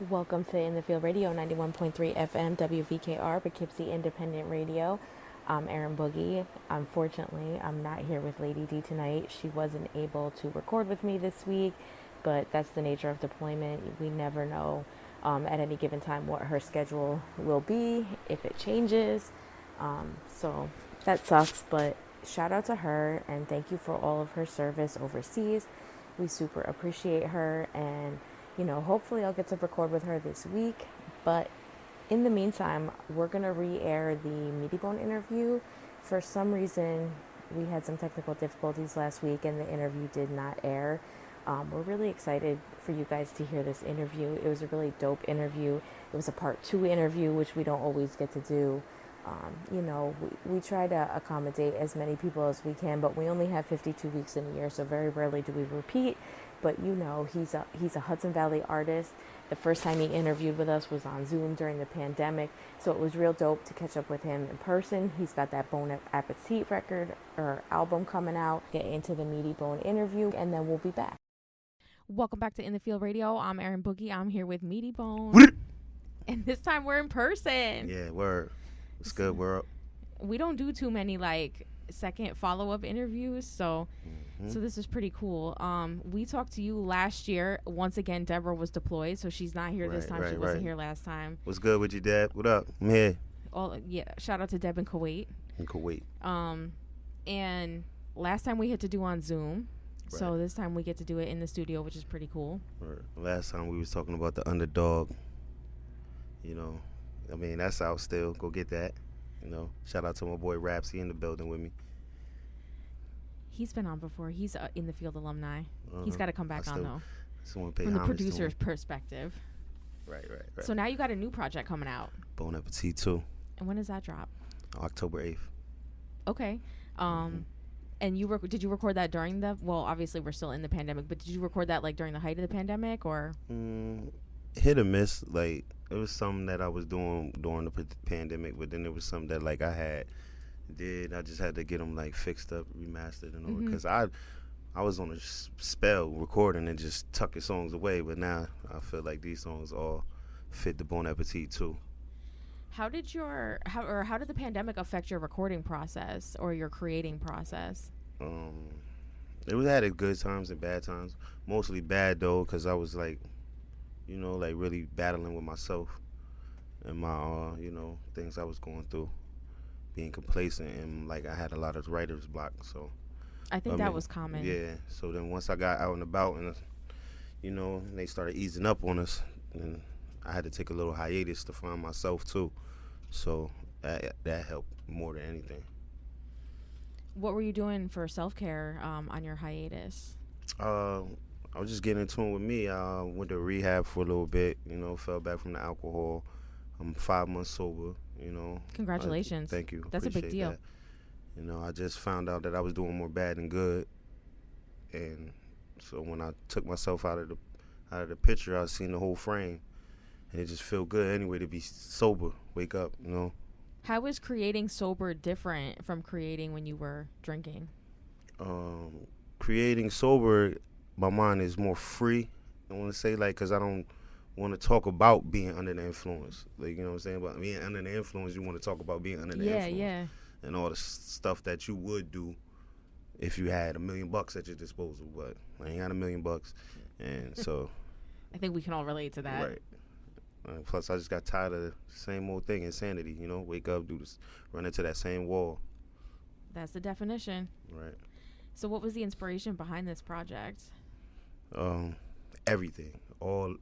Welcome to In the Field Radio, 91.3 FM, WVKR, Poughkeepsie Independent Radio. I'm Erin Boogie. Unfortunately, I'm not here with Lady D tonight. She wasn't able to record with me this week, but that's the nature of deployment. We never know at any given time what her schedule will be, if it changes. So that sucks, but shout out to her and thank you for all of her service overseas. We super appreciate her, and hopefully I'll get to record with her this week. But in the meantime, we're going to re-air the Meaty Bone interview. For some reason, we had some technical difficulties last week and the interview did not air. We're really excited for you guys to hear this interview. It was a really dope interview. It was a part 2 interview, which we don't always get to do. We try to accommodate as many people as we can, but we only have 52 weeks in a year, so very rarely do we repeat. But he's a Hudson Valley artist. The first time he interviewed with us was on Zoom during the pandemic, so it was real dope to catch up with him in person. He's got that Bon Appetit record or album coming out. Get into the Meaty Bone interview, and then we'll be back. Welcome back to In the Field Radio. I'm Erin Boogie. I'm here with Meaty Bone, and this time we're in person. Yeah, word. It's good, world. We don't do too many second follow-up interviews, so this is pretty cool. We talked to you last year. Once again, Deborah was deployed, so she's not here this time. She wasn't here last time. What's good with you, Deb? What up? I'm here. Shout out to Deb in Kuwait. And last time we had to do on Zoom, so this time we get to do it in the studio, which is pretty cool. Last time we was talking about the underdog. That's out still. Go get that. Shout out to my boy Rapsy in the building with me. He's been on before. He's in the field alumni. He's got to come back on though. From the producer's perspective. Right. So now you got a new project coming out. Bon Appetit 2. And when does that drop? October 8th. Okay. And did you record that during obviously we're still in the pandemic, but did you record that during the height of the pandemic or? Hit or miss. It was something that I was doing during the pandemic, but then there was something that I just had to get them fixed up, remastered, and over. Because I was on a spell recording and just tucking songs away, but now I feel like these songs all fit the Bon Appetit too. How did the pandemic affect your recording process or your creating process? It had its good times and bad times. Mostly bad though, because I was really battling with myself and my things I was going through, being complacent, and I had a lot of writer's block. So I think that was common. Yeah. So then once I got out and about and they started easing up on us, and I had to take a little hiatus to find myself too. So that helped more than anything. What were you doing for self-care on your hiatus? I was just getting in tune with me. I went to rehab for a little bit, fell back from the alcohol. I'm 5 months sober, Congratulations. Thank you. That's a big deal. That. I just found out that I was doing more bad than good. And so when I took myself out of the picture, I seen the whole frame. And it just felt good anyway to be sober, wake up, How is creating sober different from creating when you were drinking? Creating sober, my mind is more free. I want to say because I don't want to talk about being under the influence. You know what I'm saying? About being under the influence, you want to talk about being under the influence. Yeah. And all the stuff that you would do if you had $1 million at your disposal. But I ain't got $1 million. And so. I think we can all relate to that. Right. Plus, I just got tired of the same old thing, insanity. Wake up, do this, run into that same wall. That's the definition. Right. So what was the inspiration behind this project? Everything, all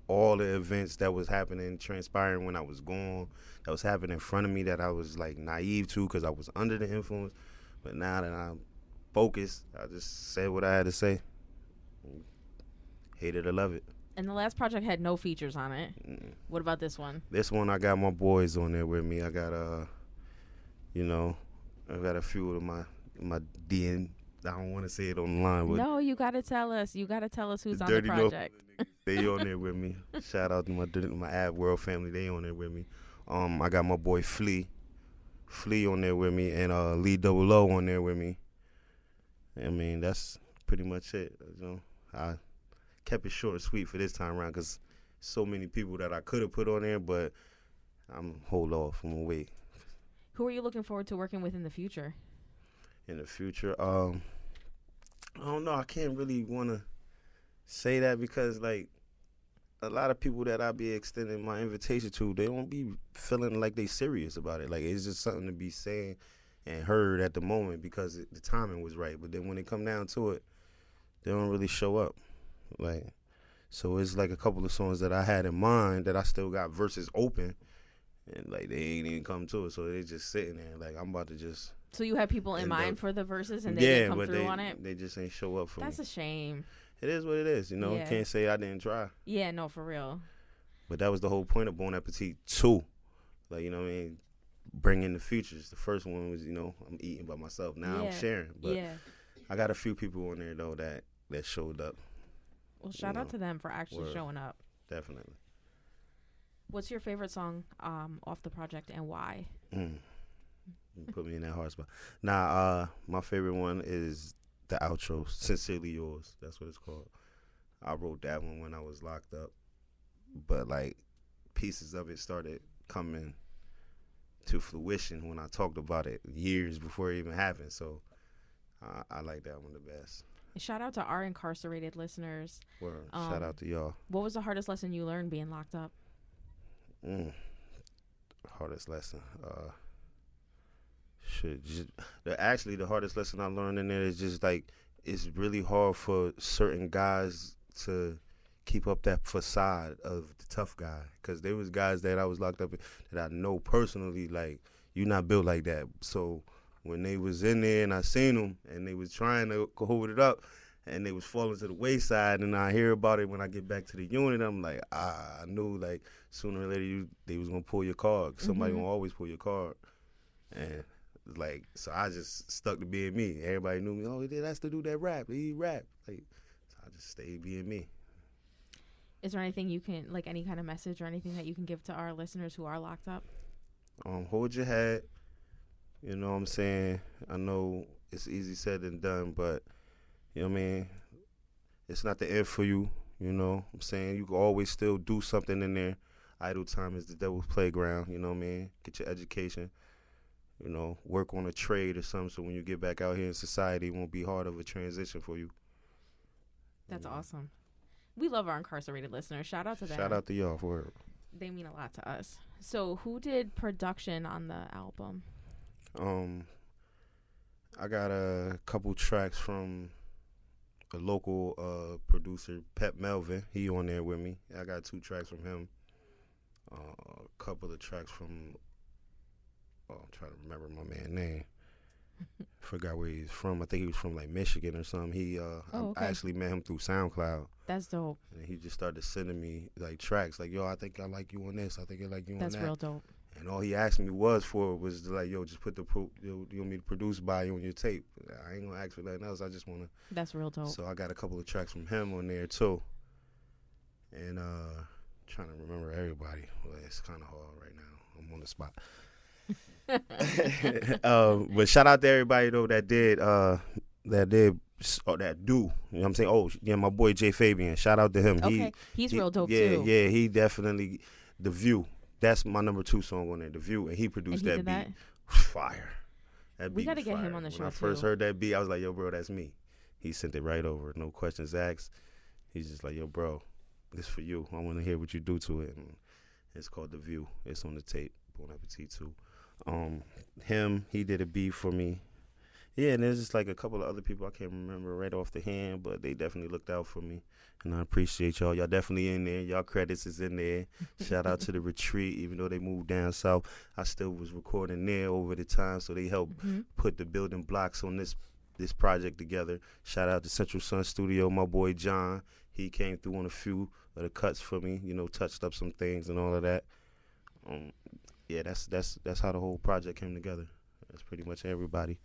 the events that was happening, transpiring when I was gone, that was happening in front of me that I was naive to because I was under the influence. But now that I'm focused, I just said what I had to say. Hate it or love it. And the last project had no features on it. What about this one? This one, I got my boys on there with me. I got I got a few of my DN. I don't want to say it on the line. But no, you got to tell us. You got to tell us who's on the project. They on there with me. Shout out to my Ab World family. They on there with me. I got my boy Flea on there with me, and Lee Double O on there with me. That's pretty much it. I kept it short and sweet for this time around because so many people that I could have put on there, but I'm hold off. I'm gonna wait. Who are you looking forward to working with in the future? In the future, I don't know. I can't really want to say that because like a lot of people that I be extending my invitation to, they don't be feeling like they serious about it. Like it's just something to be saying and heard at the moment because the timing was right. But then when it come down to it, they don't really show up. Like so, it's like a couple of songs that I had in mind that I still got verses open, and like they ain't even come to it. So they just sitting there. Like I'm about to just. So you had people in end mind up- for the verses and they yeah, didn't come but through on it? they just ain't show up for That's me. a shame. It is what it is, you know. Yeah. Can't say I didn't try. Yeah, no, for real. But that was the whole point of Bon Appetit 2. Like, you know what I mean? Bring in the features. The first one was, you know, I'm eating by myself. Now I'm sharing. But Yeah. I got a few people on there, though, that showed up. Well, shout out to them for actually word. showing up. Definitely. What's your favorite song off the project and why? You put me in that hard spot. Nah, my favorite one is the outro, Sincerely Yours. That's what it's called. I wrote that one when I was locked up. But, like, pieces of it started coming to fruition when I talked about it years before it even happened. So, I like that one the best. Shout out to our incarcerated listeners. Word. Shout out to y'all. What was the hardest lesson you learned being locked up? Hardest lesson. Actually, the hardest lesson I learned in there is just like it's really hard for certain guys to keep up that facade of the tough guy. Because there was guys that I was locked up in that I know personally, like, you not built like that. So when they was in there and I seen them and they was trying to hold it up and they was falling to the wayside and I hear about it when I get back to the unit, I'm like, I knew like sooner or later they was going to pull your card. Somebody going to always pull your card. And like, so I just stuck to being me. Everybody knew me. Oh, that's the dude that rap. He rap. Like, so I just stayed being me. Is there anything you can, like any kind of message or anything that you can give to our listeners who are locked up? Hold your head. You know what I'm saying? I know it's easy said than done, but, you know what I mean? It's not the end for you, you know what I'm saying? You can always still do something in there. Idle time is the devil's playground, you know what I mean? Get your education, you know, work on a trade or something so when you get back out here in society, it won't be hard of a transition for you. That's awesome. We love our incarcerated listeners. Shout out to them. Shout out to y'all for it. They mean a lot to us. So who did production on the album? I got a couple tracks from a local producer, Pep Melvin. He on there with me. I got 2 tracks from him. A couple of tracks from, I'm trying to remember my man's name. Forgot where he's from. I think he was from like Michigan or something. I actually met him through SoundCloud. That's dope. And he just started sending me like tracks like, yo, I think I like you on this. I think I like you on that. That's real dope. And all he asked me was like, yo, just put you want me to produce by you on your tape. I ain't gonna ask for nothing else. I just wanna. That's real dope. So I got a couple of tracks from him on there too. And trying to remember everybody. Well, it's kind of hard right now. I'm on the spot. But shout out to everybody though that do. You know what I'm saying? Oh yeah, my boy Jay Fabian. Shout out to him. Okay, he's real dope too. Yeah, he definitely. The View. That's my number 2 song on there, The View, and he produced And he that did beat. Fire. That We beat gotta was get fire. him on the show When I first too. heard that beat, I was like, yo, bro, that's me. He sent it right over, no questions asked. He's just like, yo, bro, this for you. I want to hear what you do to it. And it's called The View. It's on the tape. Bon Appetit 2. He did a beat for me. Yeah, and there's just like a couple of other people I can't remember right off the hand, but they definitely looked out for me. And I appreciate y'all. Y'all definitely in there. Y'all credits is in there. Shout out to The Retreat. Even though they moved down south, I still was recording there over the time, so they helped put the building blocks on this project together. Shout out to Central Sun Studio, my boy John. He came through on a few of the cuts for me, you know, touched up some things and all of that. Yeah, that's how the whole project came together. That's pretty much everybody.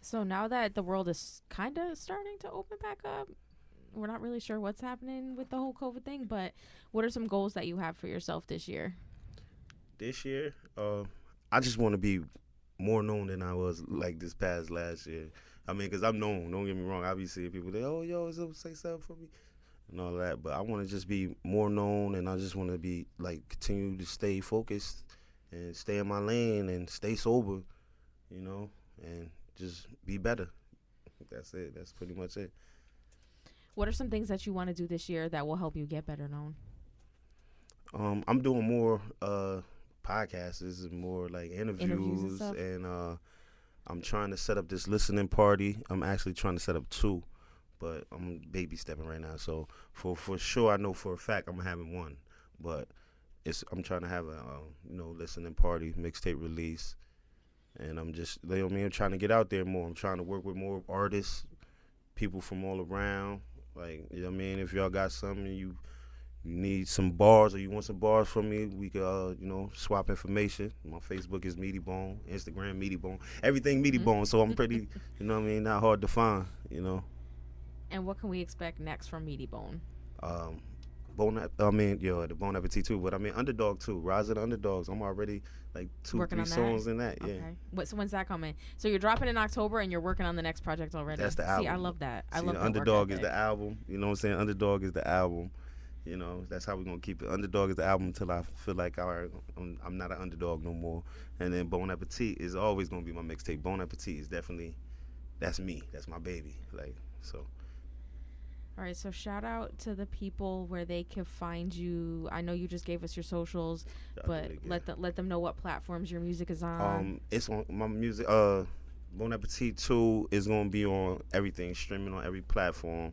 So now that the world is kind of starting to open back up, we're not really sure what's happening with the whole COVID thing, but what are some goals that you have for yourself this year? This year, I just want to be more known than I was like this past last year. I mean, because I'm known. Don't get me wrong. I be seeing people, they, oh, yo, say something for me. and all that. But I want to just be more known, and I just want to be like continue to stay focused and stay in my lane and stay sober, you know, and just be better. That's it. That's pretty much it. What are some things that you want to do this year that will help you get better known? I'm doing more podcasts and more like Interviews interviews, and I'm trying to set up this listening party. I'm actually trying to set up two, but I'm baby stepping right now. So for sure, I know for a fact I'm having one, but I'm trying to have a listening party, mixtape release, and I'm just I'm trying to get out there more. I'm trying to work with more artists, people from all around. Like, you know what I mean? If y'all got something you need some bars or you want some bars from me, we could, swap information. My Facebook is Meaty Bone, Instagram Meaty Bone, everything Meaty Bone. So I'm pretty, not hard to find, And what can we expect next from Meaty Bone? The Bon Appetit too, but Underdog too. Rise of the Underdogs. I'm already like working 2-3 songs in that. Okay. Yeah. So when's that coming? So you're dropping in October and you're working on the next project already. That's the album. See, I love that. I love that. Underdog is the album. You know what I'm saying? Underdog is the album. That's how we're gonna keep it. Underdog is the album until I feel like I'm not an underdog no more. And then Bon Appetit is always gonna be my mixtape. Bon Appetit is definitely that's me. That's my baby. Like so. All right, so shout out to the people where they can find you. I know you just gave us your socials, but let them know what platforms your music is on. It's on my music. Bon Appetit 2 is gonna be on everything, streaming on every platform.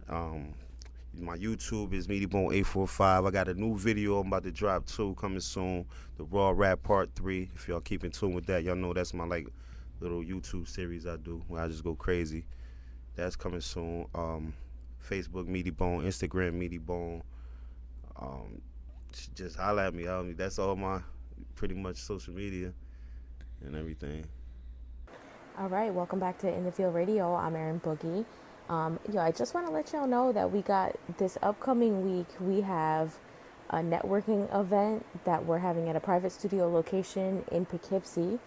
My YouTube is Meaty Bone 845. I got a new video I'm about to drop too, coming soon. The Raw Rap Part 3. If y'all keep in tune with that, y'all know that's my like little YouTube series I do where I just go crazy. That's coming soon. Facebook Meaty Bone, Instagram Meaty Bone. Just holla at me. That's all my pretty much social media and everything. All right, welcome back to In the Field Radio. I'm Erin Boogie. I just want to let y'all know that we got this upcoming week. We have a networking event that we're having at a private studio location in Poughkeepsie.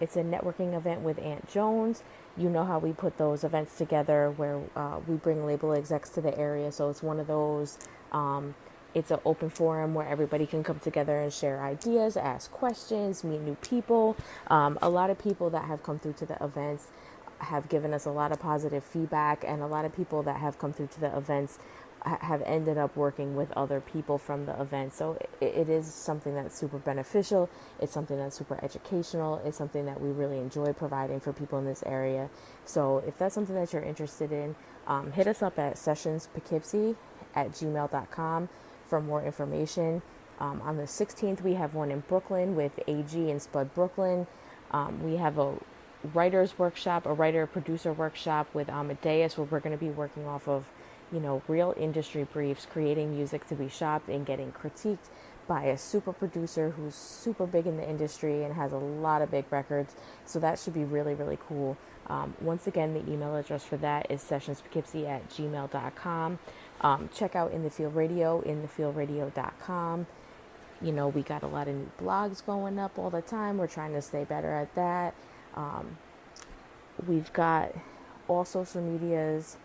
It's a networking event with Aunt Jones. You know how we put those events together where we bring label execs to the area. So it's one of those, it's an open forum where everybody can come together and share ideas, ask questions, meet new people. A lot of people that have come through to the events have given us a lot of positive feedback, and a lot of people that have come through to the events have ended up working with other people from the event. So it is something that's super beneficial. It's something that's super educational. It's something that we really enjoy providing for people in this area. So if that's something that you're interested in, hit us up at sessionspoughkeepsie@gmail.com for more information. On the 16th, we have one in Brooklyn with AG and Spud Brooklyn. We have a writer's workshop, a writer-producer workshop with Amadeus, where we're going to be working off of real industry briefs, creating music to be shopped and getting critiqued by a super producer who's super big in the industry and has a lot of big records. So that should be really, really cool. Once again, the email address for that is sessionspoughkeepsie@gmail.com. Check out In the Field Radio, inthefieldradio.com. We got a lot of new blogs going up all the time. We're trying to stay better at that. We've got all social medias.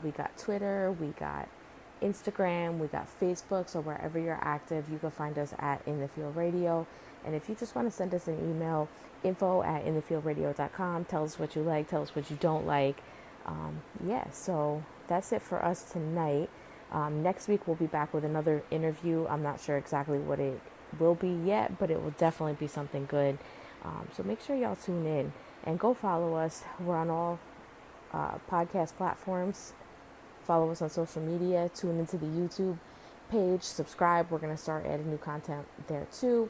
We got Twitter, we got Instagram, we got Facebook. So wherever you're active, you can find us at In the Field Radio. And if you just want to send us an email, info@inthefieldradio.com. Tell us what you like, tell us what you don't like. So that's it for us tonight. Next week we'll be back with another interview. I'm not sure exactly what it will be yet, but it will definitely be something good. So make sure y'all tune in and go follow us. We're on all podcast platforms. Follow us on social media. Tune into the YouTube page. Subscribe. We're going to start adding new content there too.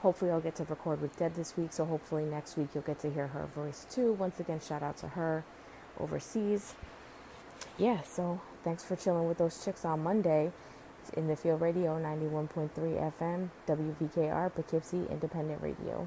Hopefully I'll get to record with Deb this week. So hopefully next week you'll get to hear her voice too. Once again, shout out to her overseas. So thanks for chilling with those chicks on Monday. It's In the Field Radio, 91.3 FM, WVKR, Poughkeepsie Independent Radio.